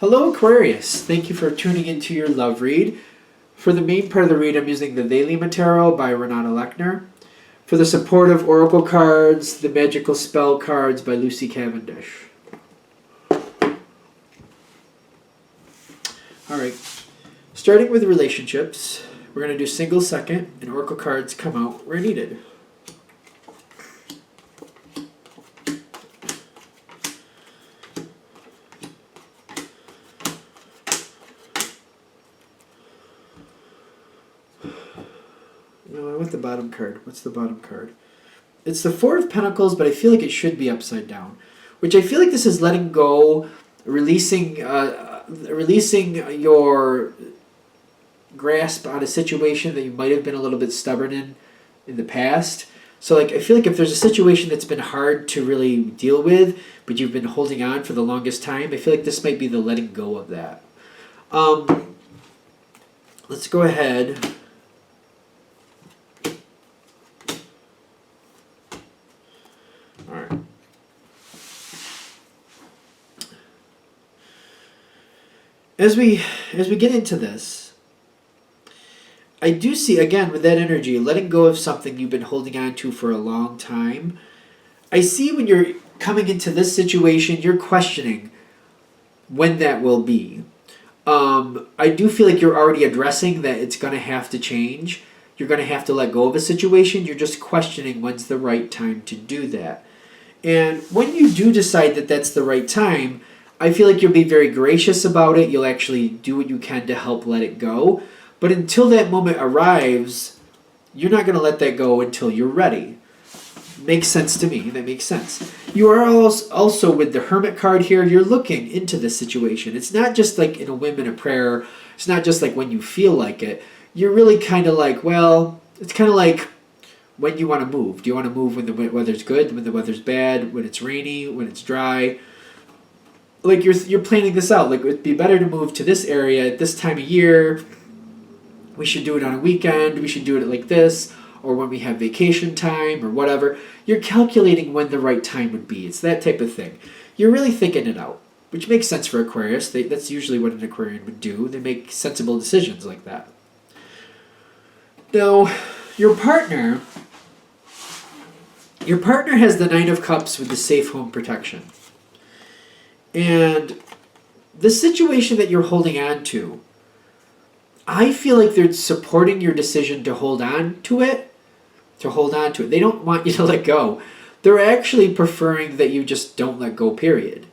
Hello, Aquarius. Thank you for tuning into your love read. For the main part of the read, I'm using the Thelema Tarot by Renata Lechner. For the supportive oracle cards, the magical spell cards by Lucy Cavendish. Alright, starting with relationships, we're going to do single second, and oracle cards come out where needed. No, I want the bottom card. What's the bottom card? It's the Four of Pentacles, but I feel like it should be upside down. Which I feel like this is letting go, releasing your grasp on a situation that you might have been a little bit stubborn in the past. So like I feel like if there's a situation that's been hard to really deal with, but you've been holding on for the longest time, I feel like this might be the letting go of that. Let's go ahead. Alright. As we get into this, I do see, again, with that energy, letting go of something you've been holding on to for a long time. I see when you're coming into this situation, you're questioning when that will be. I do feel like you're already addressing that it's going to have to change. You're going to have to let go of a situation. You're just questioning when's the right time to do that. And when you do decide that that's the right time, I feel like you'll be very gracious about it. You'll actually do what you can to help let it go. But until that moment arrives, you're not going to let that go until you're ready. Makes sense to me. That makes sense. You are also with the Hermit card here, you're looking into this situation. It's not just like in a whim and a prayer. It's not just like when you feel like it. You're really kind of like, well, it's kind of like when you want to move. Do you want to move when the weather's good, when the weather's bad, when it's rainy, when it's dry? Like you're planning this out. Like it would be better to move to this area at this time of year. We should do it on a weekend. We should do it like this, or when we have vacation time or whatever. You're calculating when the right time would be. It's that type of thing. You're really thinking it out, which makes sense for Aquarius. That's usually what an Aquarian would do. They make sensible decisions like that. Now, your partner has the Nine of Cups with the safe home protection. And the situation that you're holding on to, I feel like they're supporting your decision to hold on to it. They don't want you to let go. They're actually preferring that you just don't let go, period.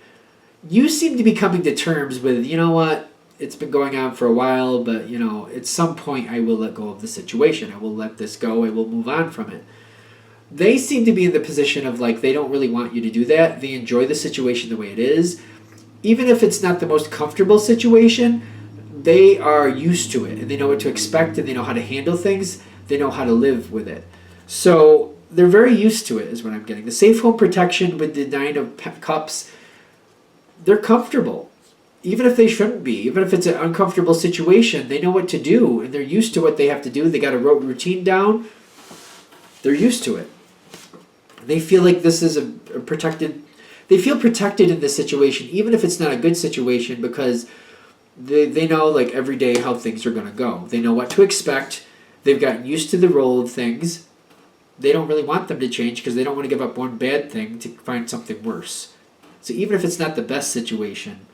You seem to be coming to terms with, you know what, it's been going on for a while, but, you know, at some point I will let go of the situation. I will let this go. I will move on from it. They seem to be in the position of, like, they don't really want you to do that. They enjoy the situation the way it is. Even if it's not the most comfortable situation, they are used to it, and they know what to expect, and they know how to handle things. They know how to live with it. So they're very used to it, is what I'm getting. The safe home protection with the Nine of Cups, they're comfortable. Even if they shouldn't be, even if it's an uncomfortable situation, they know what to do, and they're used to what they have to do. They got a routine down. They're used to it. They feel like this is a protected... They feel protected in this situation, even if it's not a good situation, because they know, like, every day how things are going to go. They know what to expect. They've gotten used to the role of things. They don't really want them to change because they don't want to give up one bad thing to find something worse. So even if it's not the best situation,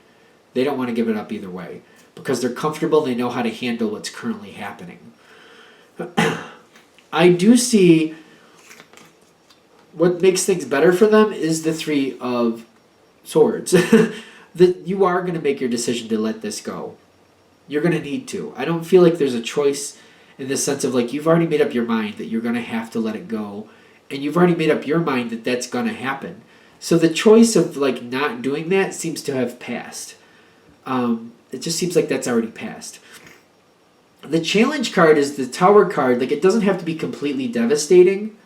they don't want to give it up either way because they're comfortable. They know how to handle what's currently happening. I do see what makes things better for them is the Three of Swords. That you are going to make your decision to let this go. You're going to need to. I don't feel like there's a choice in the sense of, like, you've already made up your mind that you're going to have to let it go, and you've already made up your mind that that's going to happen. So the choice of, like, not doing that seems to have passed. It just seems like that's already passed. The challenge card is the Tower card. Like, it doesn't have to be completely devastating.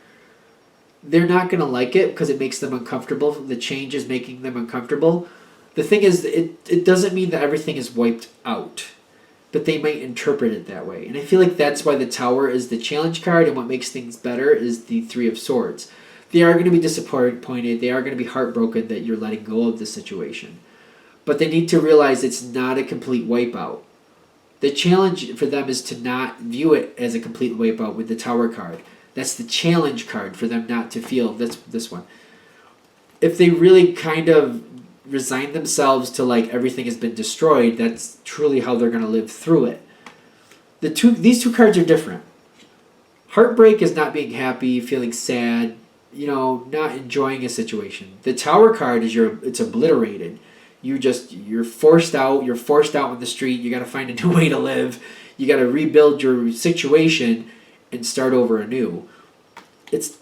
They're not going to like it because it makes them uncomfortable. The change is making them uncomfortable. The thing is, it doesn't mean that everything is wiped out, but they might interpret it that way. And I feel like that's why the Tower is the challenge card, and what makes things better is the Three of Swords. They are going to be disappointed. They are going to be heartbroken that you're letting go of the situation. but they need to realize it's not a complete wipeout. The challenge for them is to not view it as a complete wipeout with the Tower card. That's the challenge card for them not to feel. That's this one. If they really kind of resign themselves to like everything has been destroyed, that's truly how they're going to live through it. These two cards are different. Heartbreak is not being happy, feeling sad, not enjoying a situation. The Tower card is it's obliterated. You're forced out. You're forced out on the street. You got to find a new way to live. You got to rebuild your situation and start over anew. If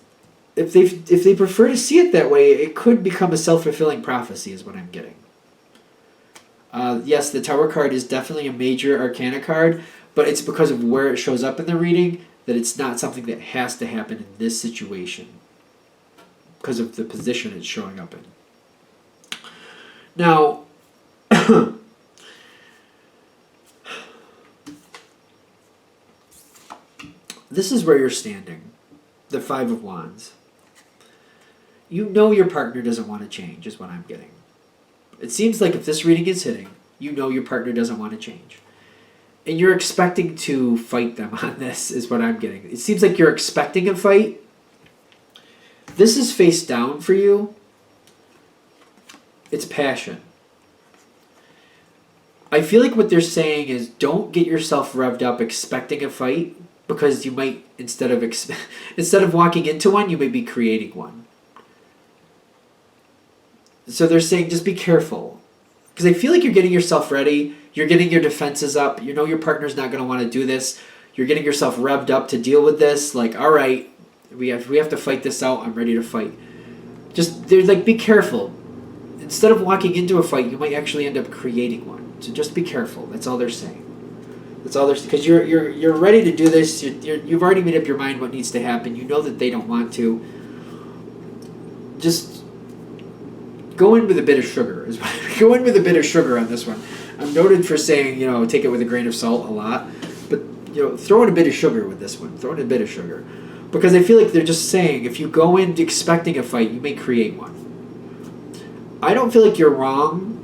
they prefer to see it that way, it could become a self-fulfilling prophecy, is what I'm getting. Yes, the Tower card is definitely a major arcana card, but it's because of where it shows up in the reading that it's not something that has to happen in this situation because of the position it's showing up in. Now, this is where you're standing, the Five of Wands. You know your partner doesn't want to change, is what I'm getting. It seems like if this reading is hitting, you know your partner doesn't want to change. And you're expecting to fight them on this, is what I'm getting. It seems like you're expecting a fight. This is face down for you. It's passion. I feel like what they're saying is don't get yourself revved up expecting a fight, because you might, instead of walking into one, you may be creating one. So they're saying just be careful. Because I feel like you're getting yourself ready. You're getting your defenses up. You know your partner's not going to want to do this. You're getting yourself revved up to deal with this. Like, all right, we have to fight this out. I'm ready to fight. They're like, be careful. Instead of walking into a fight, you might actually end up creating one. So just be careful. That's all they're saying. That's all they're saying. Because you're ready to do this. You've already made up your mind what needs to happen. You know that they don't want to. Just go in with a bit of sugar. Go in with a bit of sugar on this one. I'm noted for saying, take it with a grain of salt a lot. But, throw in a bit of sugar with this one. Throw in a bit of sugar. Because I feel like they're just saying, if you go in expecting a fight, you may create one. I don't feel like you're wrong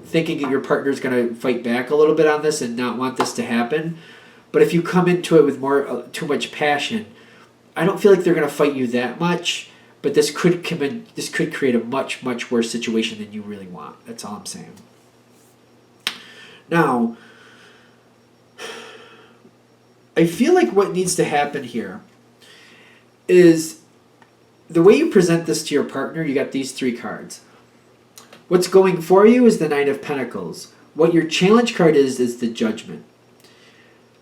thinking that your partner's going to fight back a little bit on this and not want this to happen. But if you come into it with too much passion, I don't feel like they're going to fight you that much. But this could create a much, much worse situation than you really want. That's all I'm saying. Now, I feel like what needs to happen here is the way you present this to your partner. You got these three cards. What's going for you is the Nine of Pentacles. What your challenge card is the Judgment.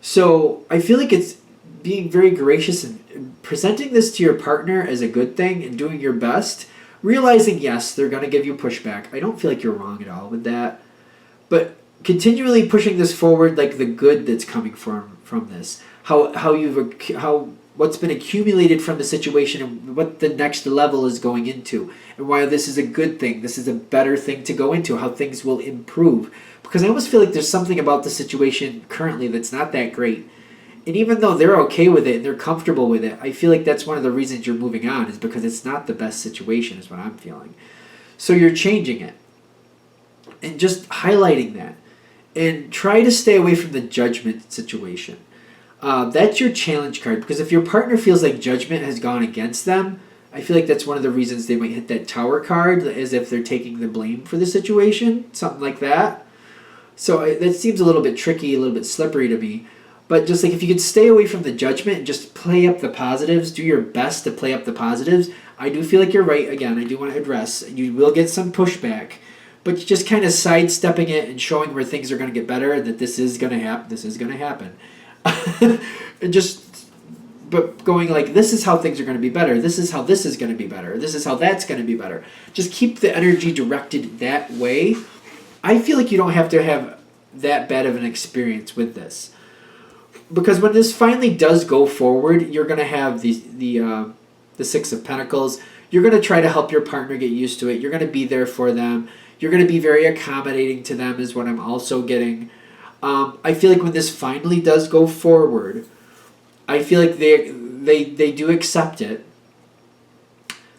So I feel like it's being very gracious and presenting this to your partner as a good thing and doing your best, realizing, yes, they're going to give you pushback. I don't feel like you're wrong at all with that. But continually pushing this forward, like the good that's coming from this. How what's been accumulated from the situation and what the next level is going into, and why this is a good thing. This is a better thing to go into, how things will improve. Because I almost feel like there's something about the situation currently that's not that great. And even though they're okay with it and they're comfortable with it, I feel like that's one of the reasons you're moving on, is because it's not the best situation, is what I'm feeling. So you're changing it. And just highlighting that. And try to stay away from the Judgment situation. That's your challenge card, because if your partner feels like Judgment has gone against them, I feel like that's one of the reasons they might hit that Tower card, as if they're taking the blame for the situation, something like that. So that seems a little bit tricky, a little bit slippery to me. But just like if you could stay away from the Judgment and just play up the positives, do your best to play up the positives. I do feel like you're right. Again, I do want to address, you will get some pushback, but just kind of sidestepping it and showing where things are going to get better, and that this is going to happen. This is going to happen. And but going like, this is how things are going to be better. This is how this is going to be better. This is how that's going to be better. Just keep the energy directed that way. I feel like you don't have to have that bad of an experience with this. Because when this finally does go forward, you're going to have the Six of Pentacles. You're going to try to help your partner get used to it. You're going to be there for them. You're going to be very accommodating to them, is what I'm also getting. I feel like when this finally does go forward, I feel like they do accept it.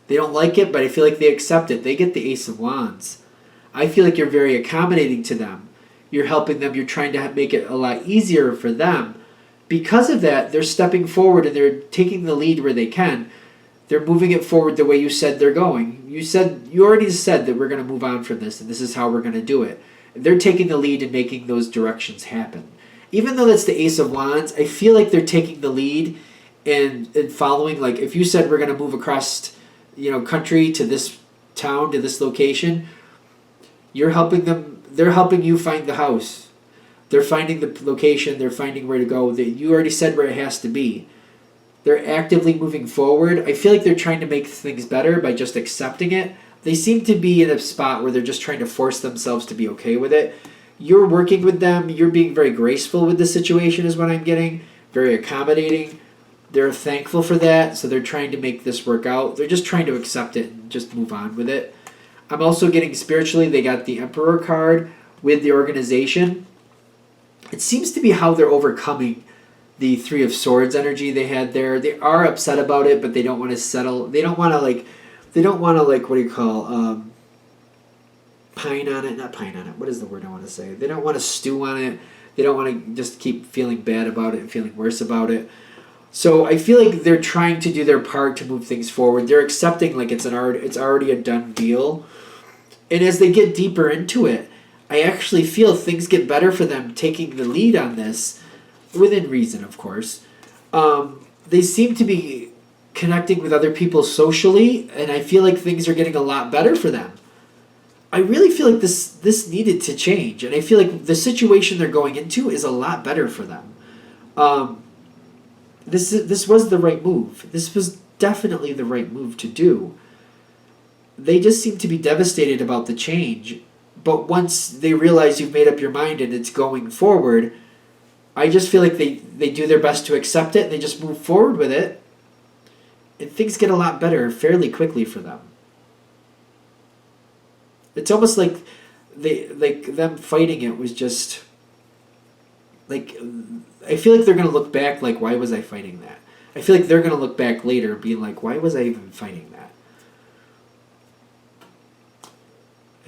They don't like it, but I feel like they accept it. They get the Ace of Wands. I feel like you're very accommodating to them. You're helping them. You're trying to make it a lot easier for them. Because of that, they're stepping forward and they're taking the lead where they can. They're moving it forward the way you said they're going. You already said that we're going to move on from this and this is how we're going to do it. They're taking the lead and making those directions happen. Even though that's the Ace of Wands, I feel like they're taking the lead and following. Like if you said we're going to move across, country to this town, to this location, you're helping them. They're helping you find the house. They're finding the location. They're finding where to go. You already said where it has to be. They're actively moving forward. I feel like they're trying to make things better by just accepting it. They seem to be in a spot where they're just trying to force themselves to be okay with it. You're working with them. You're being very graceful with the situation is what I'm getting. Very accommodating. They're thankful for that, so they're trying to make this work out. They're just trying to accept it and just move on with it. I'm also getting spiritually, they got the Emperor card with the organization. It seems to be how they're overcoming the Three of Swords energy they had there. They are upset about it, but they don't want to settle. They don't want to what do you call, pine on it. Not pine on it. What is the word I want to say? They don't want to stew on it. They don't want to just keep feeling bad about it and feeling worse about it. So I feel like they're trying to do their part to move things forward. They're accepting like it's already a done deal. And as they get deeper into it, I actually feel things get better for them taking the lead on this, within reason, of course. They seem to be connecting with other people socially, and I feel like things are getting a lot better for them. I really feel like this needed to change, and I feel like the situation they're going into is a lot better for them. This was the right move. This was definitely the right move to do. They just seem to be devastated about the change, but once they realize you've made up your mind and it's going forward, I just feel like they do their best to accept it and they just move forward with it, and things get a lot better fairly quickly for them. It's almost like them fighting it was just like, I feel like they're going to look back like, why was I fighting that? I feel like they're going to look back later being like, why was I even fighting that?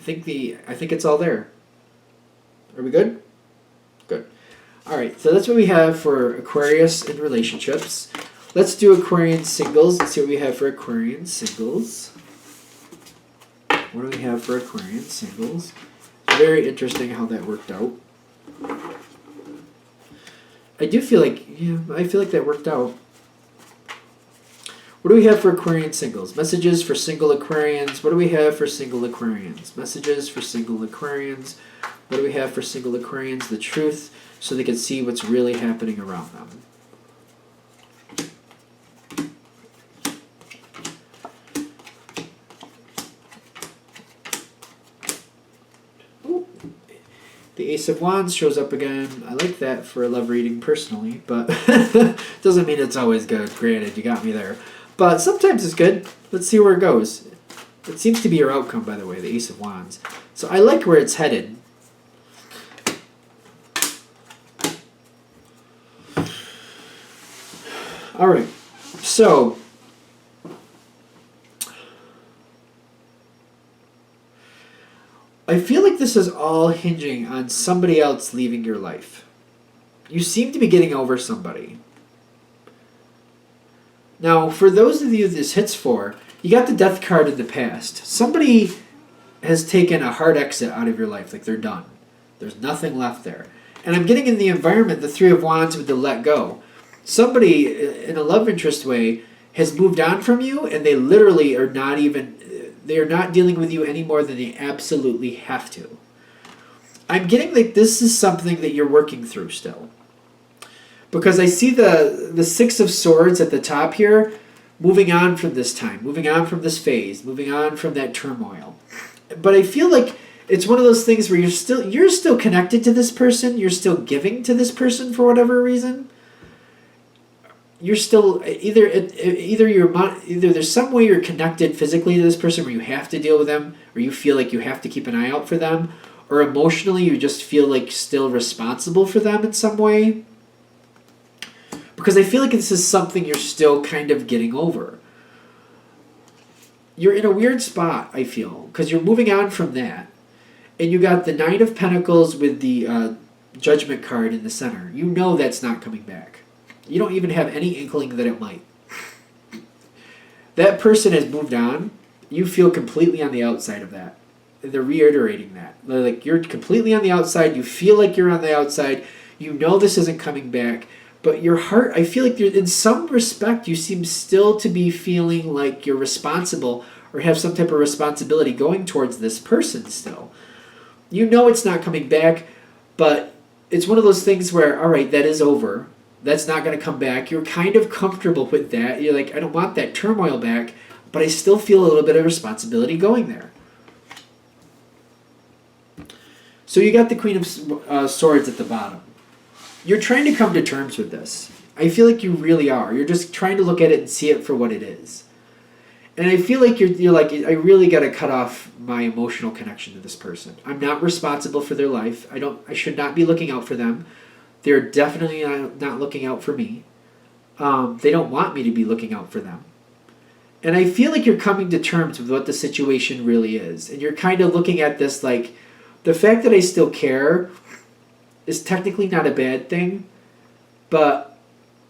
I think it's all there. Are we good? Good. All right, so that's what we have for Aquarius in relationships. Let's do Aquarian singles. Let's see what we have for Aquarian singles. What do we have for Aquarian singles? Very interesting how that worked out. I feel like that worked out. What do we have for Aquarian singles? Messages for single Aquarians. What do we have for single Aquarians? Messages for single Aquarians. What do we have for single Aquarians? The truth, so they can see what's really happening around them. Ooh. The Ace of Wands shows up again. I like that for a love reading personally, but doesn't mean it's always good. Granted, you got me there. But sometimes it's good. Let's see where it goes. It seems to be your outcome, by the way, the Ace of Wands. So I like where it's headed. All right. So I feel like this is all hinging on somebody else leaving your life. You seem to be getting over somebody. Now, for those of you this hits for, you got the Death card in the past. Somebody has taken a hard exit out of your life, like they're done. There's nothing left there. And I'm getting in the environment, the Three of Wands with the let go. Somebody, in a love interest way, has moved on from you, and they literally are not dealing with you any more than they absolutely have to. I'm getting like this is something that you're working through still. Because I see the Six of Swords at the top here, moving on from this time, moving on from this phase, moving on from that turmoil. But I feel like it's one of those things where you're still connected to this person, you're still giving to this person for whatever reason. You're still either there's some way you're connected physically to this person where you have to deal with them, or you feel like you have to keep an eye out for them, or emotionally you just feel like still responsible for them in some way. Because I feel like this is something you're still kind of getting over. You're in a weird spot, I feel, because you're moving on from that. And you got the Nine of Pentacles with the Judgment card in the center. You know that's not coming back. You don't even have any inkling that it might. That person has moved on. You feel completely on the outside of that. They're reiterating that. They're like, you're completely on the outside. You feel like you're on the outside. You know this isn't coming back. But your heart, I feel like in some respect, you seem still to be feeling like you're responsible or have some type of responsibility going towards this person still. You know it's not coming back, but it's one of those things where, all right, that is over. That's not going to come back. You're kind of comfortable with that. You're like, I don't want that turmoil back, but I still feel a little bit of responsibility going there. So you got the Queen of Swords at the bottom. You're trying to come to terms with this. I feel like you really are. You're just trying to look at it and see it for what it is. And I feel like you're like, I really got to cut off my emotional connection to this person. I'm not responsible for their life. I should not be looking out for them. They're definitely not looking out for me. They don't want me to be looking out for them. And I feel like you're coming to terms with what the situation really is. And you're kind of looking at this like, the fact that I still care is technically not a bad thing, but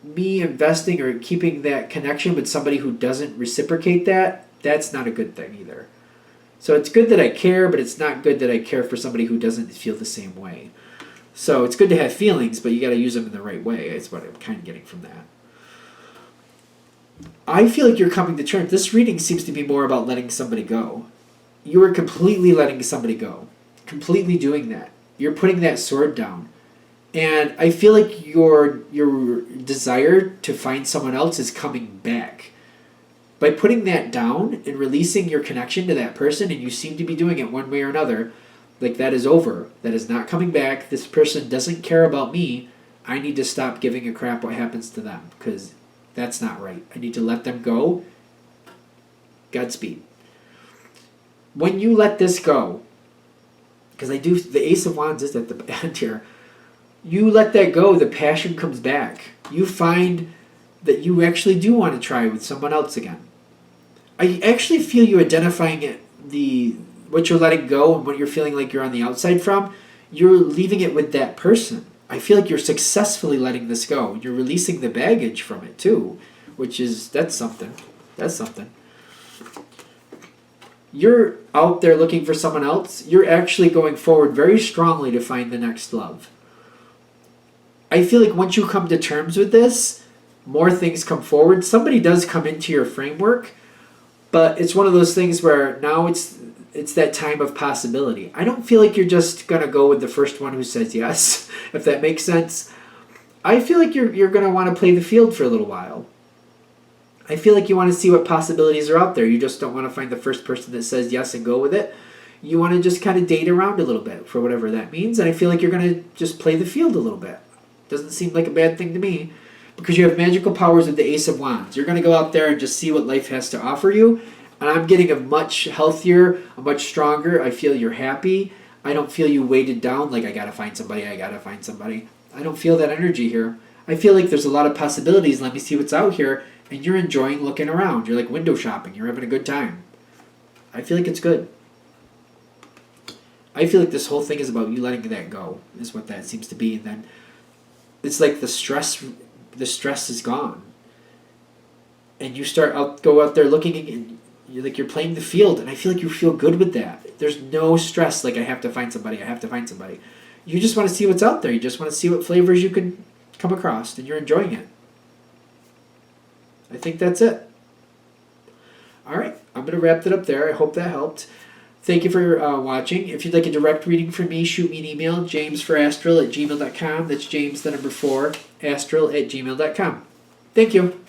me investing or keeping that connection with somebody who doesn't reciprocate that, that's not a good thing either. So it's good that I care, but it's not good that I care for somebody who doesn't feel the same way. So it's good to have feelings, but you got to use them in the right way. That's what I'm kind of getting from that. I feel like you're coming to terms. This reading seems to be more about letting somebody go. You are completely letting somebody go. Completely doing that. You're putting that sword down. And I feel like your desire to find someone else is coming back. By putting that down and releasing your connection to that person, and you seem to be doing it one way or another, like that is over. That is not coming back. This person doesn't care about me. I need to stop giving a crap what happens to them because that's not right. I need to let them go. Godspeed. When you let this go, because the Ace of Wands is at the end here, you let that go, the passion comes back. You find that you actually do want to try with someone else again. I actually feel you identifying what you're letting go and what you're feeling like you're on the outside from, you're leaving it with that person. I feel like you're successfully letting this go. You're releasing the baggage from it too, that's something. That's something. You're out there looking for someone else. You're actually going forward very strongly to find the next love. I feel like once you come to terms with this, more things come forward. Somebody does come into your framework, but it's one of those things where now it's that time of possibility. I don't feel like you're just going to go with the first one who says yes, if that makes sense. I feel like you're going to want to play the field for a little while. I feel like you want to see what possibilities are out there. You just don't want to find the first person that says yes and go with it. You want to just kind of date around a little bit for whatever that means. And I feel like you're going to just play the field a little bit. Doesn't seem like a bad thing to me. Because you have magical powers with the Ace of Wands. You're going to go out there and just see what life has to offer you. And I'm getting a much healthier, a much stronger. I feel you're happy. I don't feel you weighted down like I got to find somebody. I don't feel that energy here. I feel like there's a lot of possibilities. Let me see what's out here. And you're enjoying looking around. You're like window shopping. You're having a good time. I feel like it's good. I feel like this whole thing is about you letting that go, is what that seems to be. And then it's like the stress is gone. And you go out there looking, and you're playing the field, and I feel like you feel good with that. There's no stress like I have to find somebody. You just want to see what's out there. You just want to see what flavors you can come across, and you're enjoying it. I think that's it. All right, I'm going to wrap it up there. I hope that helped. Thank you for watching. If you'd like a direct reading from me, shoot me an email, jamesforastral@gmail.com. That's James, the number 4, astral@gmail.com. Thank you.